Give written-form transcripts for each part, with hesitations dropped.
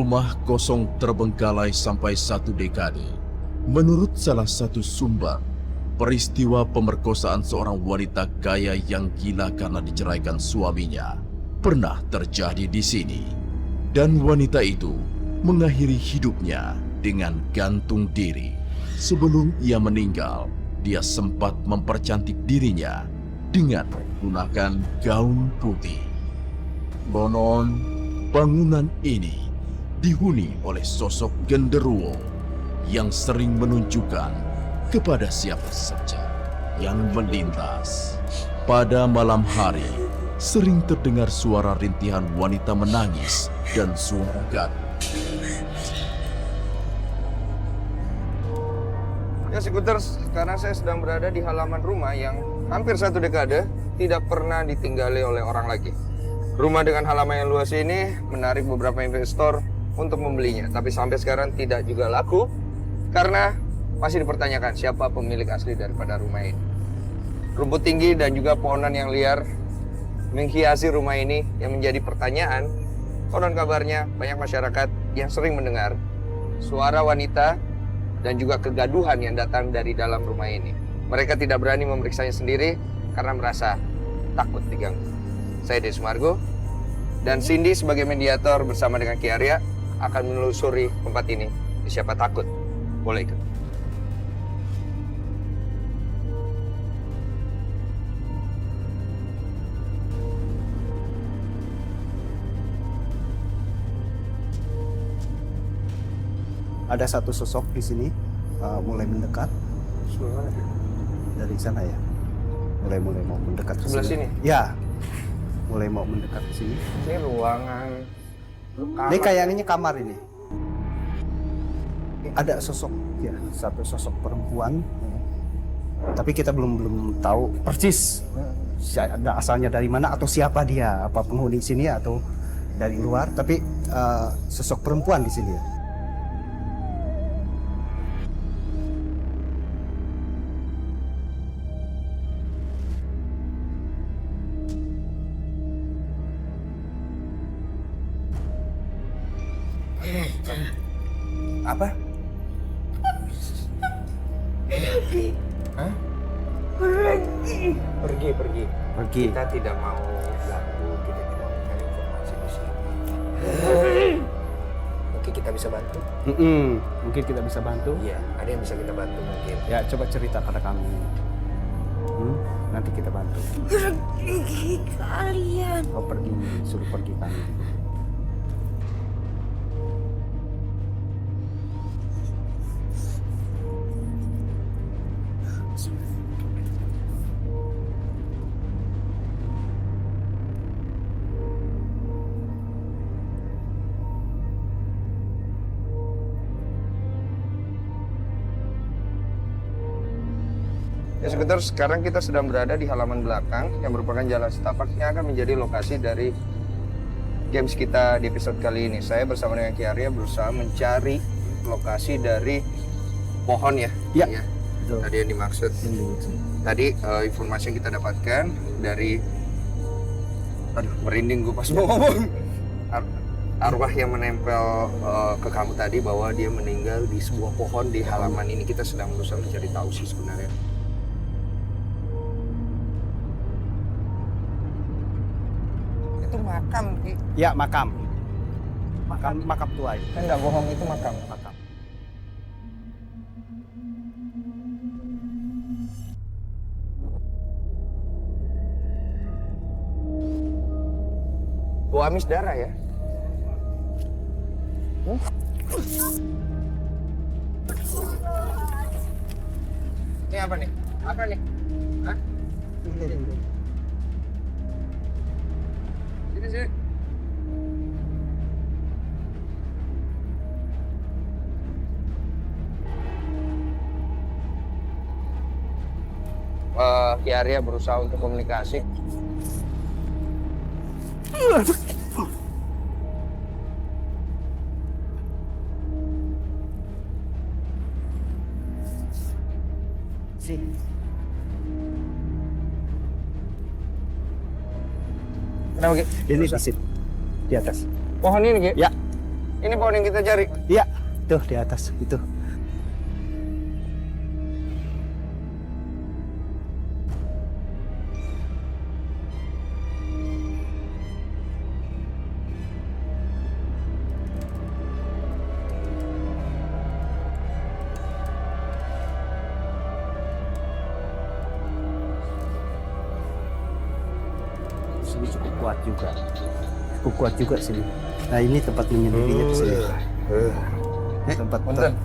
Rumah kosong terbengkalai sampai 1 dekade. Menurut salah satu sumber, peristiwa pemerkosaan seorang wanita kaya yang gila karena diceraikan suaminya pernah terjadi di sini. Dan wanita itu mengakhiri hidupnya dengan gantung diri. Sebelum ia meninggal, dia sempat mempercantik dirinya dengan menggunakan gaun putih. Konon, bangunan ini dihuni oleh sosok genderuwo yang sering menunjukkan kepada siapa saja yang melintas. Pada malam hari, sering terdengar suara rintihan wanita menangis dan suara gaduh. Ya, Sekuters, sekarang saya sedang berada di halaman rumah yang hampir 1 dekade tidak pernah ditinggali oleh orang lagi. Rumah dengan halaman yang luas ini menarik beberapa investor untuk membelinya, tapi sampai sekarang tidak juga laku karena masih dipertanyakan siapa pemilik asli daripada rumah ini. Rumput tinggi dan juga pohonan yang liar menghiasi rumah ini yang menjadi pertanyaan. Konon kabarnya banyak masyarakat yang sering mendengar suara wanita dan juga kegaduhan yang datang dari dalam rumah ini. Mereka tidak berani memeriksanya sendiri karena merasa takut diganggu. Saya Des Margo dan Cindy sebagai mediator bersama dengan Ki Arya akan menelusuri tempat ini. Siapa takut? Boleh ikut. Ada satu sosok di sini mulai mendekat dari sana ya. Mulai mau mendekat ke Sebelah sini? Ya, mulai mau mendekat ke sini. Ini ruangan. Ini kayaknya kamar ini. Ada sosok ya, satu sosok perempuan. Tapi kita belum tahu persis ada asalnya dari mana atau siapa dia, apa penghuni sini atau dari luar. Tapi sosok perempuan di sini ya. Apa? Hah? Pergi. Kita tidak mau ganggu, kita cuma mencari informasi di sini. Mungkin kita bisa bantu? Mungkin kita bisa bantu. Iya, ada yang bisa kita bantu mungkin. Ya, coba cerita pada kami. Nanti kita bantu. Pergi kalian. Oh, pergi, suruh pergi kami. Ya, Sekuters, sekarang kita sedang berada di halaman belakang yang merupakan jalan setapak yang akan menjadi lokasi dari games kita di episode kali ini. Saya bersama dengan Ki Arya berusaha mencari lokasi dari pohon ya. Ya. Iya. Betul. Tadi yang dimaksud. Tadi informasi yang kita dapatkan dari, merinding gue pas mau ngomong. Arwah yang menempel ke kamu tadi bahwa dia meninggal di sebuah pohon di halaman ini. Kita sedang berusaha mencari tahu sih sebenarnya. Itu makam, Ki. Ya, makam tua itu. Kan nggak bohong, itu makam. Bau amis darah ya? Ini apa nih? Apa nih? Hah? Sini. Ki Arya berusaha untuk komunikasi. Kenapa, Ki? Ini di situ, di atas. Pohon ini, Ki? Ya. Ini pohon yang kita cari. Iya, tuh di atas itu. Sini cukup kuat juga. Cukup kuat juga sini. Nah, ini tempat menyendirinya di sini. Tempat Punten.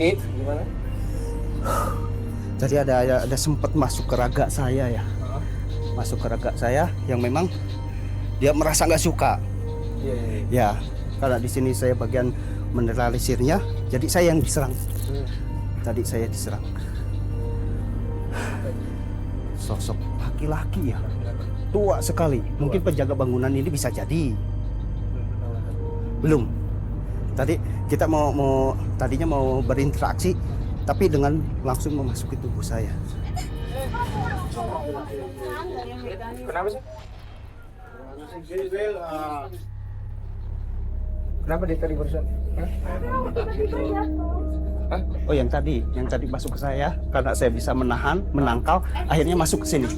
Gimana? Tadi ada sempat masuk ke raga saya ya. Masuk ke raga saya yang memang dia merasa nggak suka. Ya, karena di sini saya bagian menetralisirnya, jadi saya yang diserang. Tadi saya diserang. Sosok laki-laki ya, tua sekali. Mungkin penjaga bangunan ini bisa jadi. Belum. Tadi kita tadinya mau berinteraksi, tapi dengan langsung memasuki tubuh saya. Kenapa sih? Kenapa dia tadi barusan? Hah? Oh, yang tadi masuk ke saya karena saya bisa menangkal, akhirnya masuk ke sini.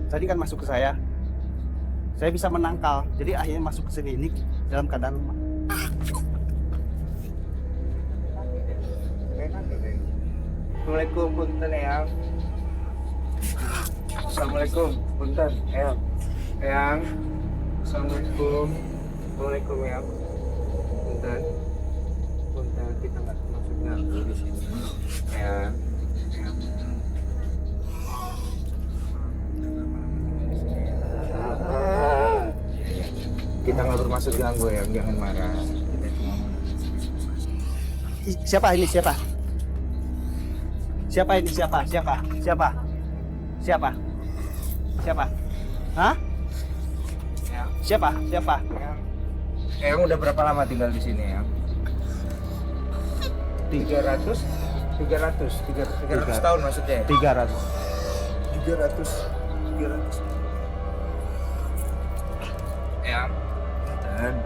Tadi kan masuk ke saya bisa menangkal, jadi akhirnya masuk ke sini ini dalam keadaan lemah. Assalamualaikum, punten Eyang. Assalamualaikum, punten Eyang. Eyang. Assalamualaikum. Assalamualaikum Eyang. Punten. Punten, kita nggak maksudnya di sini. Eyang. Eyang. Kita nggak bermaksud ganggu ya, jangan marah. Siapa ini? Siapa? Siapa ini? Siapa? Siapa? Siapa? Siapa? Siapa? Hah? Eyang. Siapa? Siapa? Eyang udah berapa lama tinggal di sini ya? 300 tahun maksudnya ya? 300. 300. Eyang, dan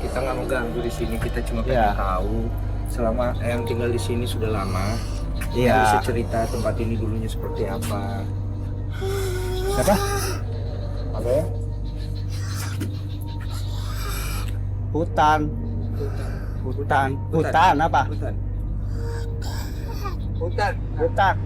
kita nggak mau ganggu di sini, kita cuma pengen Ya. tahu selama Eyang tinggal di sini sudah lama. Iya. Eyang bisa cerita tempat ini dulunya seperti apa? Siapa? Apa ya? Hutan. Apa? Hutan.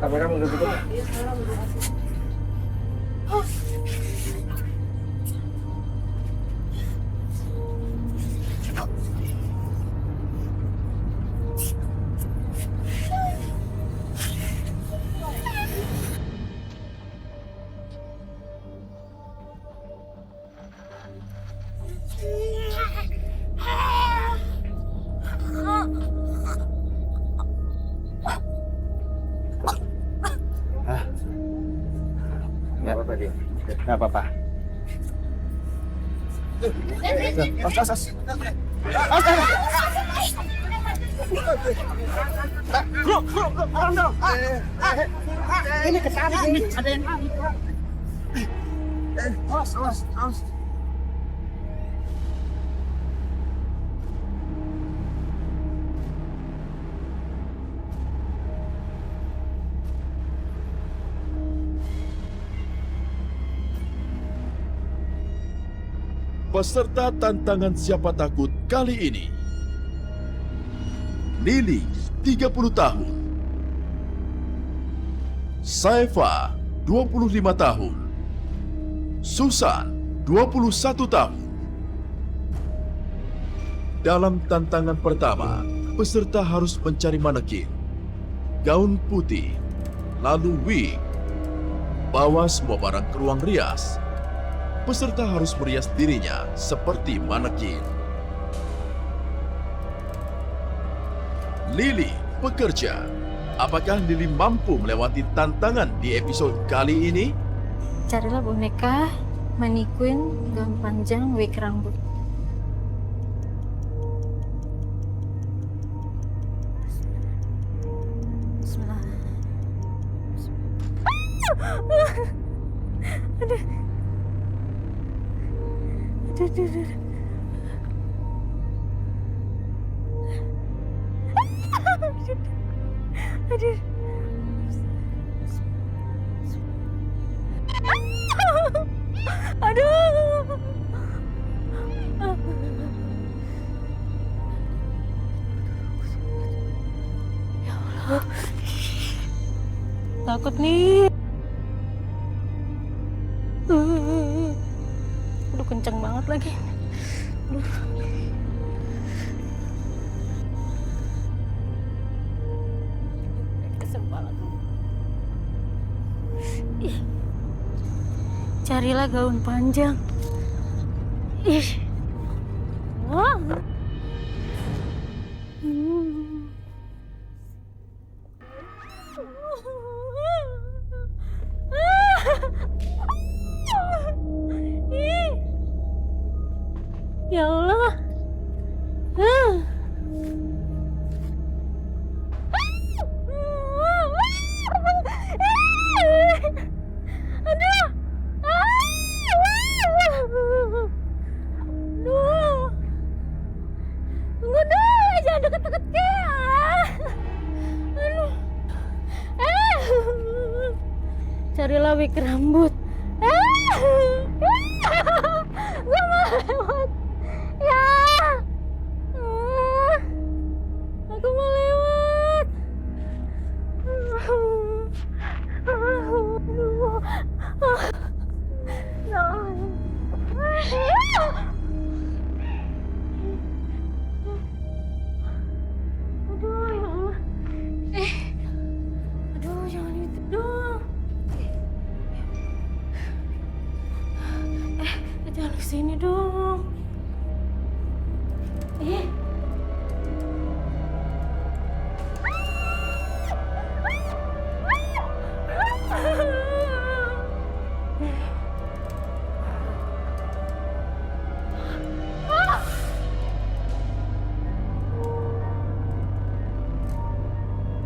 Kamera udah tutup? Ya. Apa dia? Nggak apa-apa. Os. Bro, orang dong. Ini ketarik ini, ada yang lari. Os. Peserta tantangan siapa takut kali ini. Lili, 30 tahun. Saifa, 25 tahun. Susan, 21 tahun. Dalam tantangan pertama, peserta harus mencari manekin, gaun putih, lalu wig, bawa semua barang ke ruang rias. Peserta harus merias dirinya seperti manekin. Lili bekerja. Apakah Lili mampu melewati tantangan di episode kali ini? Carilah boneka, mannequin, gaun panjang, wig rambut. Bismillah. Aduh. Aduh. Aduh. Aduh. Ya Allah. Takut nih. Aduh, kenceng banget lagi. Aduh. Ih. Carilah gaun panjang. Ih. Wah. Ih. Ya Allah. Aduh. Aduh. Tunggu deh, jangan deket-deket ke. Aduh. Carilah wig rambut. Gue mau lewat. Ya. Aku mau lewat. Aduh, ya Allah. Aduh, jangan itu dong. Jangan kesini dong.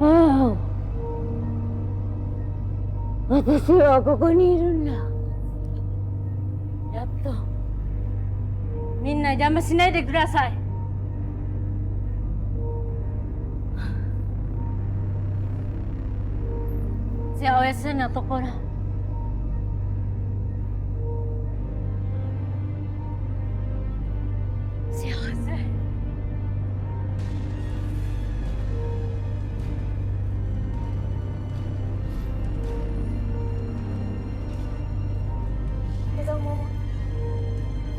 Wow.私はここにいるんだ。やっと。みんな邪魔しないでください。幸せなところ。幸せ。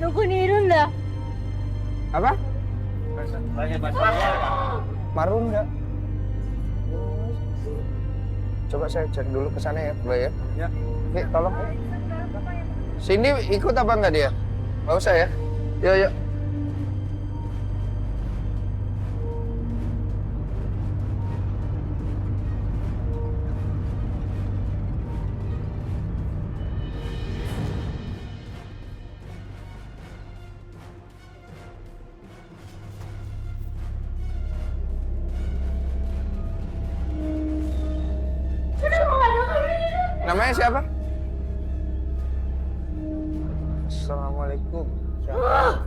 どこにいるんだ? Apa? Marunda. Coba saya cek dulu ke sana ya, Mbak ya. Ya. Nih, tolong. Cindy ikut apa enggak dia? Nggak usah ya. Yuk, yuk. Namanya siapa? Assalamualaikum. Siapa?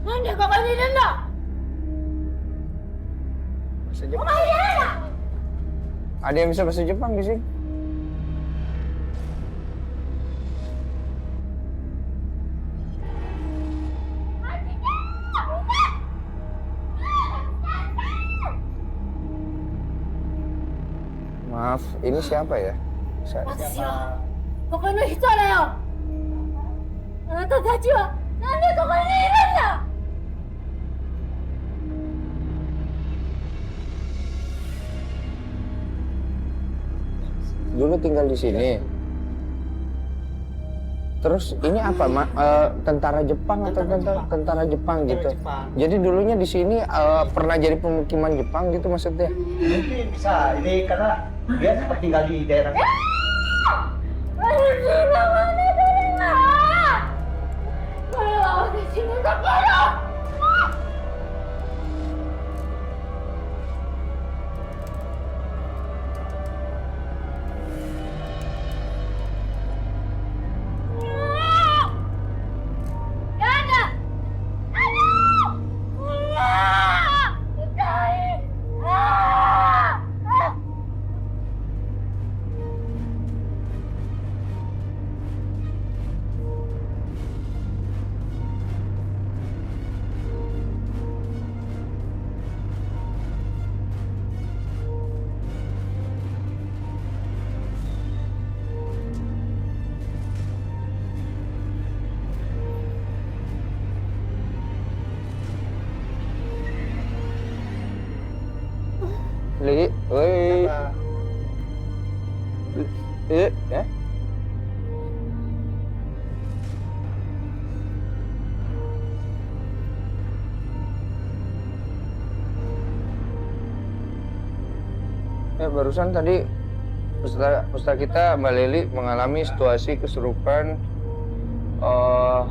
Nanda, kok kami Nanda? Bahasa Jepang. Ada yang bisa bahasa Jepang di sini? Maaf, ini siapa ya? 私はここの人だよ。あなたたちはなんでここにいるんだ。 Dulu tinggal di sini. Terus ini apa, tentara Jepang atau tentara Jepang gitu? Jadi dulunya di sini pernah jadi pemukiman Jepang gitu maksudnya? Mungkin bisa, ini karena dia sempat tinggal di daerah. 私の真似するな。これは私のところ。 Li, woi. Ya? Ya barusan tadi peserta kita Mbak Leli mengalami situasi kesurupan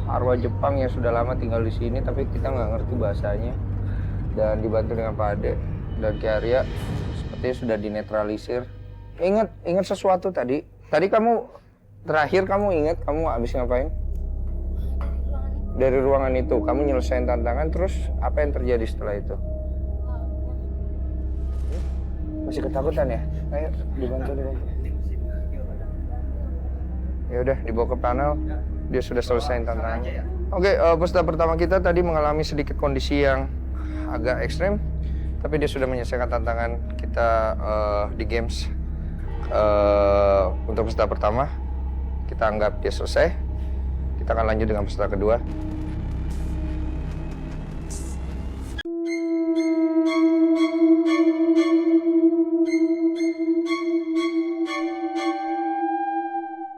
arwah Jepang yang sudah lama tinggal di sini, tapi kita nggak ngerti bahasanya, dan dibantu dengan Pak Ade dan Ki Arya sepertinya sudah dinetralisir. Ingat sesuatu tadi kamu terakhir kamu ingat kamu habis ngapain? Dari ruangan itu kamu nyelesain tantangan, terus apa yang terjadi setelah itu? Masih ketakutan ya? Ayo dibantu. Ya udah dibawa ke panel, dia sudah selesai tantangannya. Oke, peserta pertama kita tadi mengalami sedikit kondisi yang agak ekstrem, tapi dia sudah menyelesaikan tantangan kita di games. Untuk peserta pertama kita anggap dia selesai. Kita akan lanjut dengan peserta kedua.